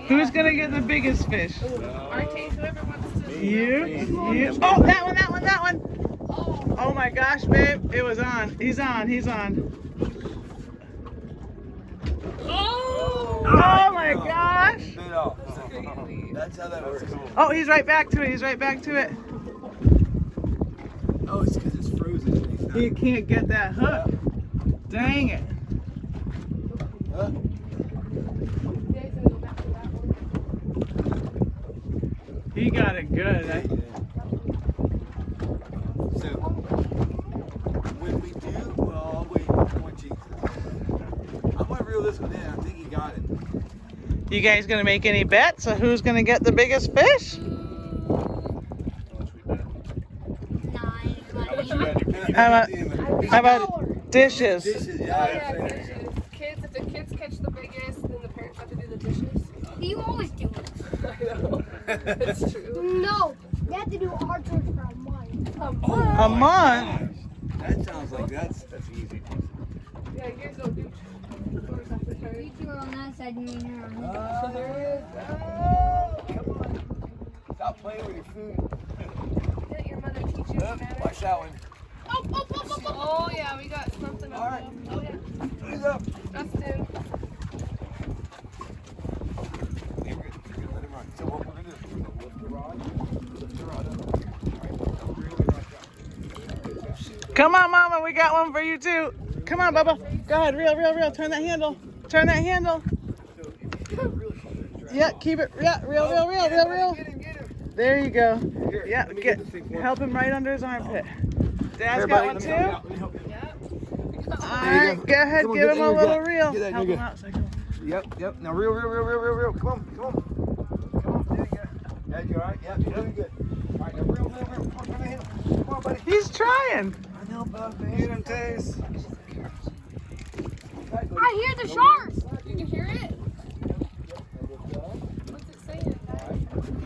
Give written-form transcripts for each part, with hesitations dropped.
Who's gonna get the biggest fish? Whoever wants to. You. Oh, that one. Oh my gosh, babe. It was on. He's on. Oh my gosh. That's how that works. Oh, he's right back to it. Oh, it's because it's frozen. He can't get that hook. Dang it. He got it good. So, when we do, well, wait, one Jesus. I'm going to reel this one in. I think he got it. You guys gonna make any bets on who's gonna get the biggest fish? How about dishes? Dishes, Yeah, dishes. Kids, if the kids catch the biggest, then the parents have to do the dishes. You always do it. I know. It's true. No, they have to do our church for a month. A month? That sounds like that's easy. Yeah, you guys don't do chores after church. You were on that side and you're on this. Oh, there it is. Come on. Stop playing with your food. Didn't your mother teach you Spanish? Watch that one. Oh, yeah, we got something on Alright. Oh, yeah. Put it up. Dustin. You're good. Let him run. So what we're going to do is we're going to lift the rod up. Alright. Come on, Mama, we got one for you too. Come on, Bubba. Go ahead, reel. Turn that handle. Yeah, keep it. Yeah, reel. Get him. There you go. Here, Yeah, let me get this thing for him. help him right under his armpit. Dad's Here, got buddy, one let me too. help you out. Let me help you. All There you right, go. go ahead, Come on, give get him that a in your little gut. reel. Get that in Help your him gut. out. So Yep. Now reel. Come on. Come on. There you go. Dad, you all right? Yep, you're doing good. All right, now reel. Come on, come on, come on, buddy. He's trying. I know, bud. Hit him, Taze. I hear the shark. You can hear it? What's it saying?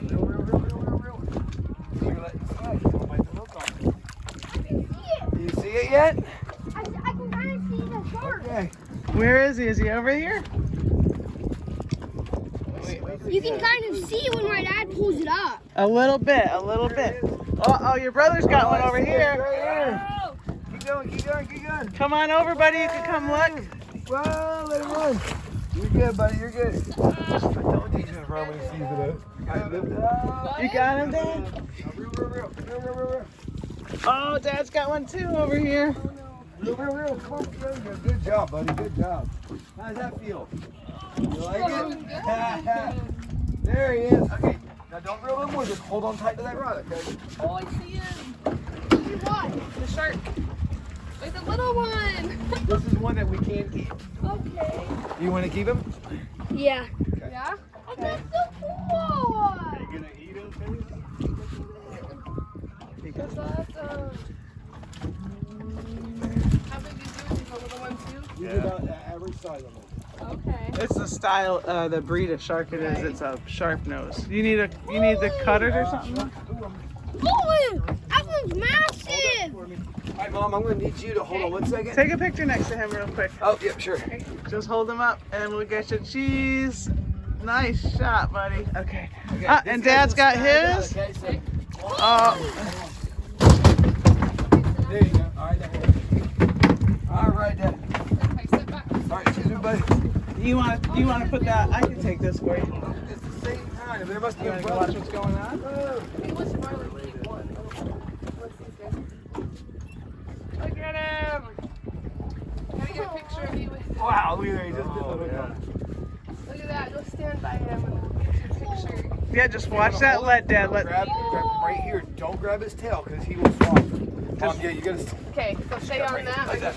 Reel. Here, let it slide. Don't bite the hook off. Do you see it yet? I can kind of see the shark. Okay. Where is he? Is he over here? You can kind of see when my dad pulls it up. A little bit. Oh, your brother's got one over here. Right here. Oh! Keep going. Come on over, buddy. You can come look. Well, let him run. You're good, buddy. You're good. I told you he's gonna run when he sees it. Alright, lift it up. You got him, Dad? Real. Oh, Dad's got one too over here. Real. Come on, good job, buddy. Good job. How does that feel? You like it? There he is. Okay, now don't reel him more. Just hold on tight to that rod, okay? Oh, I see him. What? The shark. It's a little one. This is one that we can't eat. Okay. You want to keep him? Yeah. Yeah? Oh, that's so cool. Are you gonna eat him, That's awesome. How big is yours? Is a little one too? He's about the average size of him. Okay. It's the style, the breed of shark it is. It's a sharp nose. You need the cutters or something? Oh, that one's massive. All right, Mom, I'm going to need you to hold on 1 second. Take a picture next to him real quick. Oh, yeah, sure. Just hold him up and we'll get you cheese. Nice shot, buddy. Okay. And Dad's got his. Okay, so, Oh, there you go. All right, Dad. Okay, sit back. All right, excuse me, buddy. you want to put that? I can take this for you. It's the same time. There must be You a want to go watch what's going on? Hey, what's your Marley keep one? What's these guys? Look at him. Gotta get a picture of you with him. Wow, look at that. He just did the hook on. Look at that. Go stand by him and get your picture. Yeah, just watch that. Let Dad. Grab right here. Don't grab his tail because he will swallow. Mom, yeah, you gotta Okay, so stay on that. like that.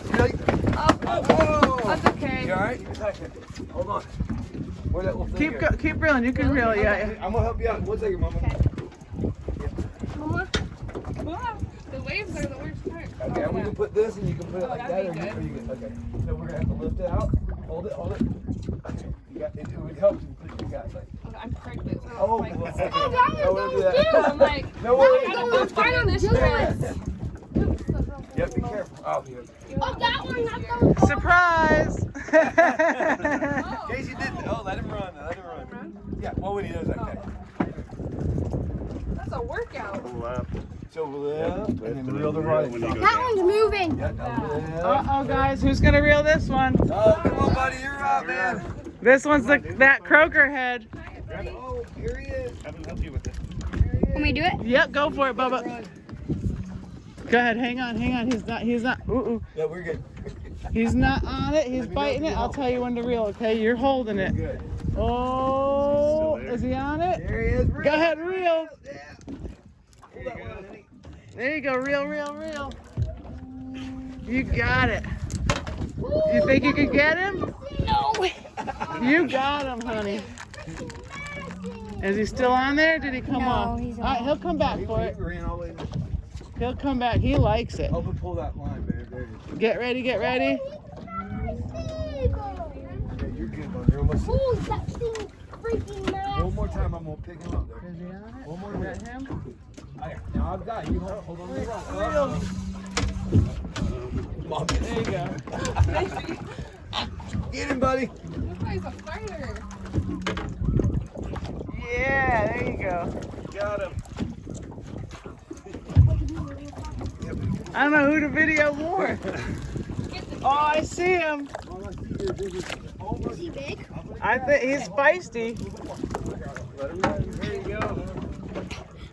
Oh, Whoa! that's okay. You alright? Hold on. Where that little thing here? Keep reeling. You can reel. Yeah. I'm gonna help you out. 1 second, Mama. Okay. Mama. Wow. The waves are the worst part. Okay, we can put this and you can put it like that. that'd be Or you can, okay. So we're gonna have to lift it out. Hold it. Okay. You got, it would help you put your guys like. I'm pregnant. So Oh, like, one Oh, second. that I one's wouldn't do going that. too. I'm like, No worries. I don't know what's going on this dress. Yep, be careful. Oh, yeah. Oh, that one, that's going Surprise! Casey did. Oh, let him run. Let him run. Yeah, well, when he does like that. That's a workout. Left. So left, and then reel the right. When you go That down. one's moving. Yeah, left. Uh-oh, guys. Who's going to reel this one? Oh, come on, buddy, you're up, man. This one's that croaker head. Oh, here he is. Have him help you with it. Want me to do it? Yep, go for it, Bubba. Go ahead. Hang on. He's not. Ooh. Yeah, we're good. He's not on it. He's biting it. I'll tell you when to reel, okay? You're holding it. Good. Oh, Still there. is he on it? There he is. Go ahead, reel. Yeah. There you go. There you go. Reel. You got it. You think you could get him? No. You got him, honey. Is he still on there? Did he come No, off? he's All right, on. he'll come back for it. He ran all the way. He'll come back. He likes it. Help him pull that line, babe. There it is. Get ready. Yeah, you're good, buddy. You're almost. Oh, that thing freaking One mad. more time, I'm gonna pick him up there. Is he on it? One more Is reel. that him? Now I've got you. Hold on to the rope. Mom, There you go. get him, buddy. This guy's a fighter. Yeah, there you go. Got him. I don't know who to video more. Oh, I see him. Is he big? I think he's feisty. There you go.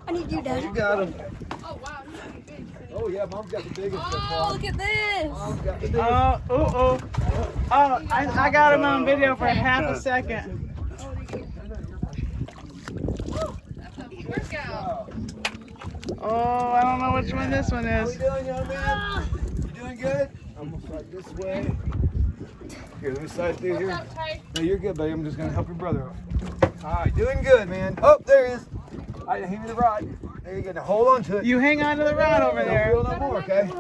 I need you, Dad. You got him. Oh, wow. He's pretty big. Oh yeah, Mom's got the biggest so Oh, far. look at this. Mom's got the biggest. Oh, I got him on video for half a second. That's a workout. Oh, I don't know which one this one How we is. doing, young man? You doing good? Almost like this way. Here, let me slide through What's here. up, Ty? No, you're good, buddy. I'm just gonna help your brother out. All right, doing good, man. Oh, there he is. All right, hand me the rod. There you go. Now hold on to it. You hang on to the rod over Don't there. reel no more, okay?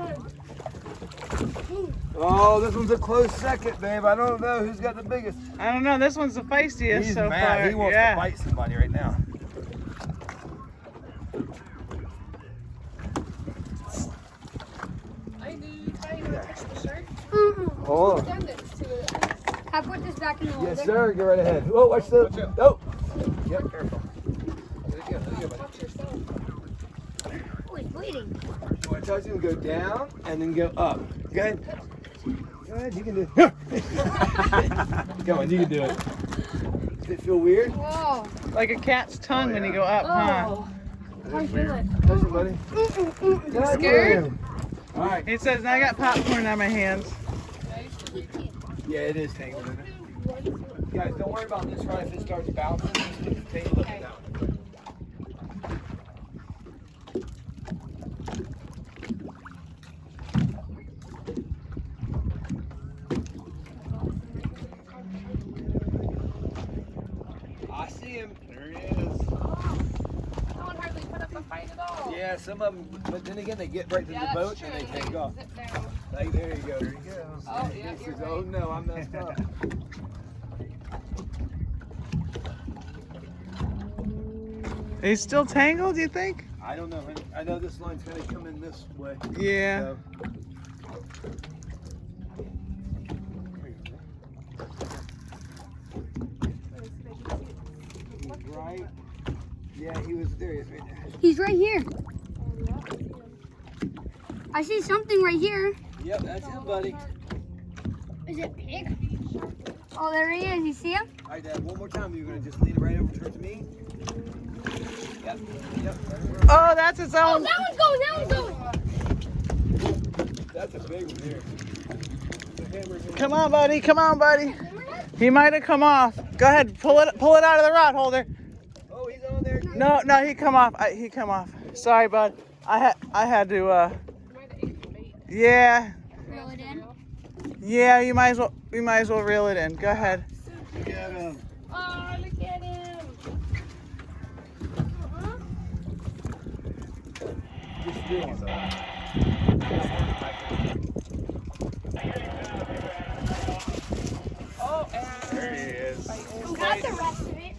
Oh, this one's a close second, babe. I don't know who's got the biggest. I don't know. This one's the feistiest He's so mad. far. He wants Yeah. to fight somebody right now. I do. Ty, you want to touch the shirt? Hold on. Pendants to it. I put this back in the holder. Yes, sir. Get right ahead. Oh, watch the. Oh. Yep, careful. There you go, buddy. Watch yourself. Oh, he's bleeding. You want to touch him? Go down and then go up. Go ahead. Go ahead. You can do it. Come on, you can do it. Does it feel weird? Whoa. Like a cat's tongue when you go up, huh? I feel it. Touch it, buddy. God Scared? damn. All right. He says, I got popcorn on my hands. Yeah, it is tangled in it. Guys, don't worry about this rod if it starts bouncing. Just take a look at that one. I see him. There he is. No one hardly put up a fight at all. Yeah, some of them, but then again, they get right to Yeah, the that's boat true. and they Like, take off. zip down. Like, there you go. There you go. Oh, yeah, He you're says, oh right. no, I messed up. He's still tangled, you think? I don't know, honey. I know this line's gonna come in this way. Yeah. So. Right? Yeah, he was there. He was right there. He's right here. I see something right here. Yep, that's him, buddy. Is it pig? Oh, there he is. You see him? All right, Dad, one more time. You're gonna just lean it right over towards me. Yep, yep. Oh, that's its Oh, own. that one's going. That one's going. That's a big one here. The hammer's in. Come on, buddy. Come on, buddy. He might have come off. Go ahead. Pull it out of the rod holder. Oh, he's on there. No, he come off. He come off. Sorry, bud. I had to. You might have ate the bait. Yeah. Reel it in. Yeah. You might as well. We might as well reel it in. Go ahead. Look at him. Oh, look at him. Just doing that. Oh, There he is. Got the rest of it.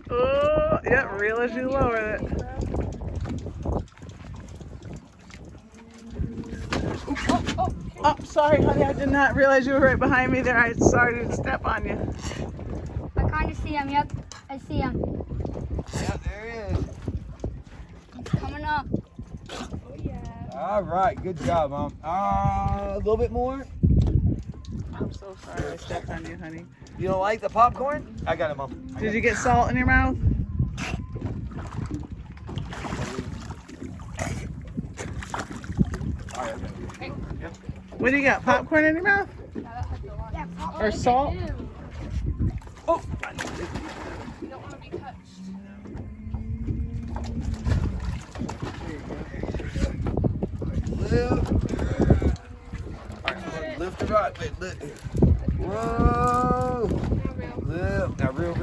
Oh, yeah. Reel as you lower it. Oh, sorry, honey. I did not realize you were right behind me there. I started to step on you. I kind of see him. Yep, I see him. Yeah, there he is. He's coming up. Oh yeah. All right, good job, Mom. A little bit more. I'm so sorry I stepped on you, honey. You don't like the popcorn? I got it, Mom. Did you get salt in your mouth? All right, okay. What do you got? Popcorn in your mouth? Yeah, pop. Or salt? Oh, You don't want to be touched. lift. All right, lift the rod. Wait, lift. Whoa. Not real. Lift. Now, real.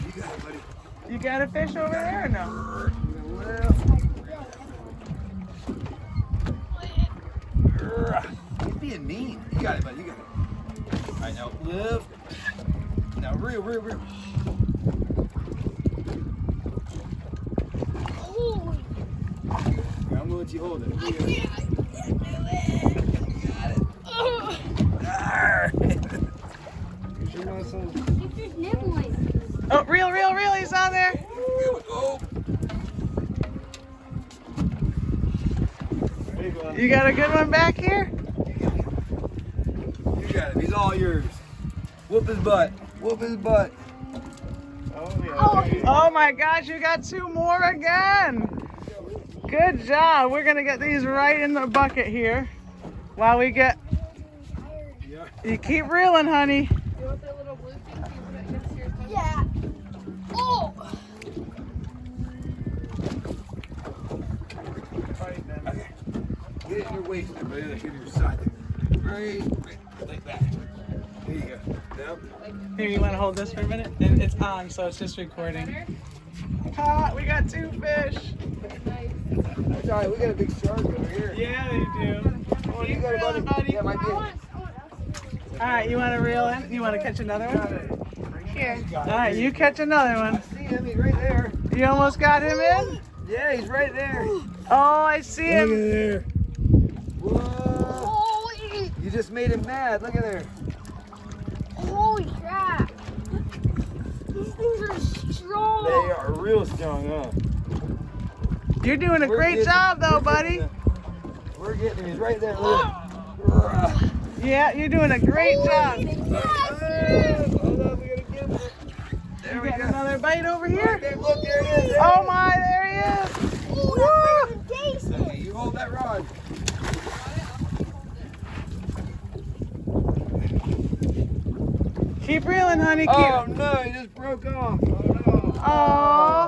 You got it, buddy. You got a fish over there or no? Lift. He's being mean. You got it, buddy. You got it. All right, now lift. Now, real. Holy. I'm gonna let you hold it. You got it. You sure want some? He's just nibbling. Oh, reel, he's on there. Big one. You got a good one back here? You got him. He's all yours. Whoop his butt. Oh yeah. Oh. there you go. Oh my gosh, you got 2 more again. Good job. We're gonna get these right in the bucket here. While we get, you keep reeling, honey. You want that little blue thing? Can you put it against your thumb? Yeah. Oh. Right then. Okay. Get it in your waist, buddy. Get it in your side. Right. Like that. There you go. Now. Here, you wanna hold this for a minute? And it's on, so it's just recording. Better? Ah, we got 2 fish. Nice. That's all right. We got a big shark over here. Yeah, they do. Oh, you got it, Reeling, buddy. Yeah, might be. I want All right, you wanna reel in? You wanna catch another one? Here. All right, you catch another I one. see him. He's right there. You almost got him in? Yeah, he's right there. Oh, I see him. there. Whoa. Holy. You just made him mad. Look at there. Holy crap. These things are strong. They are real strong, huh? You're doing a We're great getting- job though, we're buddy. getting him. We're getting him. He's right there. Look. Hold Yeah, you're doing a great job. on, we gotta get him. There You we got go. another bite over here? There, look, there he is. Oh my, there he is. Oh, that's tasty. Okay, you hold that rod. Keep reeling, honey. Keep. Oh no, he just broke off. Oh no. Oh.